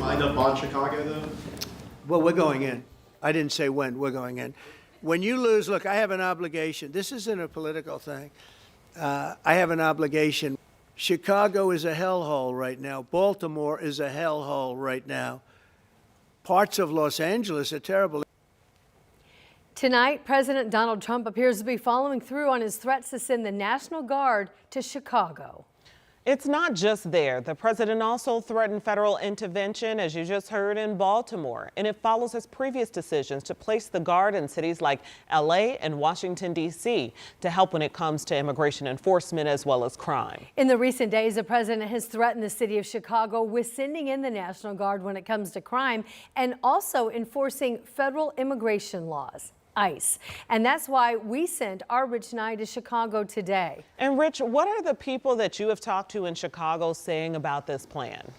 line up on Chicago, though? Well, we're going in. I didn't say when. We're going in. When you lose, look, I have an obligation. This isn't a political thing. I have an obligation. Chicago is a hellhole right now. Baltimore is a hellhole right now. Parts of Los Angeles are terrible. Tonight, President Donald Trump appears to be following through on his threats to send the National Guard to Chicago. It's not just there. The president also threatened federal intervention, as you just heard, in Baltimore. And it follows his previous decisions to place the Guard in cities like LA and Washington, D.C. to help when it comes to immigration enforcement as well as crime. In the recent days, the president has threatened the city of Chicago with sending in the National Guard when it comes to crime and also enforcing federal immigration laws. ICE. And that's why we sent our Rich Nye to Chicago today. And Rich, what are the people that you have talked to in Chicago saying about this plan?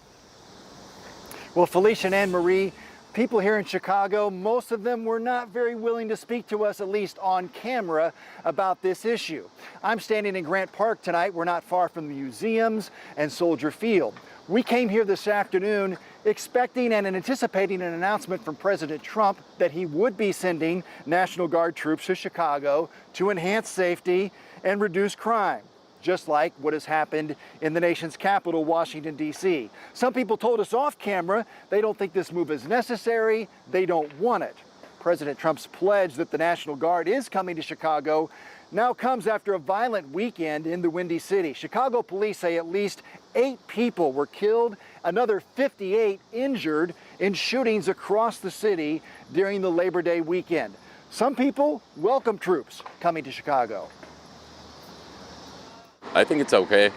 Well, Felicia and Anne Marie, people here in Chicago, most of them were not very willing to speak to us, at least on camera, about this issue. I'm standing in Grant Park tonight. We're not far from the museums and Soldier Field. We came here this afternoon expecting and anticipating an announcement from President Trump that he would be sending National Guard troops to Chicago to enhance safety and reduce crime, just like what has happened in the nation's capital, Washington, D.C. Some people told us off camera they don't think this move is necessary, they don't want it. President Trump's pledge that the National Guard is coming to Chicago now comes after a violent weekend in the Windy City. Chicago police say at least 8 people were killed, another 58 injured in shootings across the city during the Labor Day weekend. Some people welcome troops coming to Chicago. I think it's okay.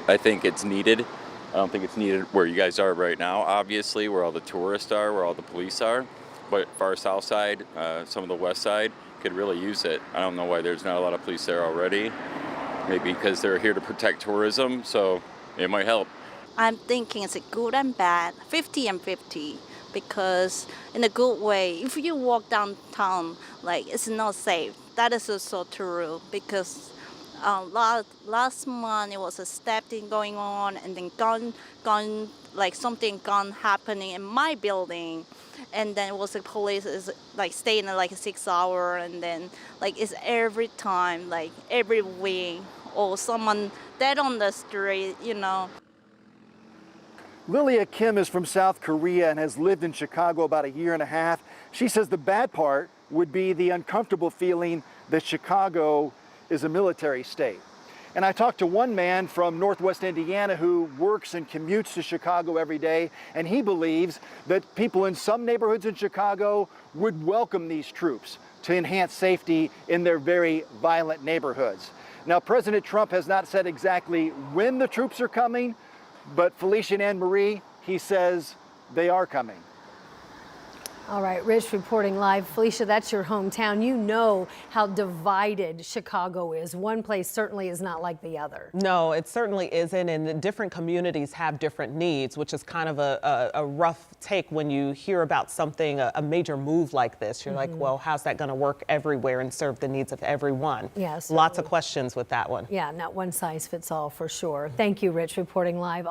I think it's needed. I don't think it's needed where you guys are right now, obviously, where all the tourists are, where all the police are. But far south side, some of the west side could really use it. I don't know why there's not a lot of police there already. Maybe because they're here to protect tourism, so it might help. I'm thinking it's a good and bad, 50 and 50, because in a good way, if you walk downtown, like it's not safe. That is also true, because last month it was a stabbing going on, and then gun like something gun happening in my building, and then it was the police is like staying like 6 hours, and then like it's every time, like every week, or someone dead on the street, you know. Lilia Kim is from South Korea and has lived in Chicago about a year and a half. She says the bad part would be the uncomfortable feeling that Chicago is a military state. And I talked to one man from Northwest Indiana who works and commutes to Chicago every day, and he believes that people in some neighborhoods in Chicago would welcome these troops to enhance safety in their very violent neighborhoods. Now, President Trump has not said exactly when the troops are coming, but Felicia and Anne Marie, he says they are coming. All right, Rich reporting live. Felicia, that's your hometown. You know how divided Chicago is. One place certainly is not like the other. No, it certainly isn't, and the different communities have different needs, which is kind of a rough take when you hear about something, a major move like this. You're like, well, how's that going to work everywhere and serve the needs of everyone? Yes. Lots of questions with that one. Yeah, not one size fits all for sure. Thank you, Rich, reporting live.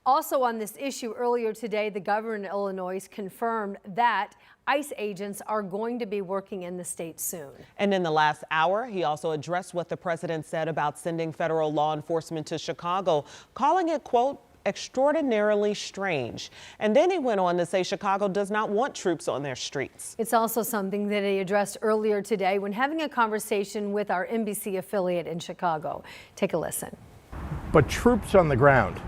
Also on this issue earlier today, the governor in Illinois confirmed that ICE agents are going to be working in the state soon. And in the last hour, he also addressed what the president said about sending federal law enforcement to Chicago, calling it, quote, extraordinarily strange. And then he went on to say Chicago does not want troops on their streets. It's also something that he addressed earlier today when having a conversation with our NBC affiliate in Chicago. Take a listen. But troops on the ground,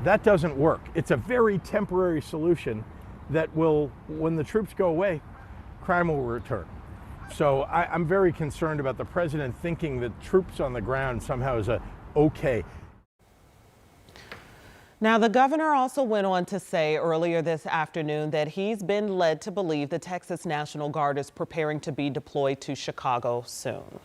that doesn't work. It's a very temporary solution that will, when the troops go away, crime will return. So I'm very concerned about the president thinking that troops on the ground somehow is okay. Now, the governor also went on to say earlier this afternoon that he's been led to believe the Texas National Guard is preparing to be deployed to Chicago soon.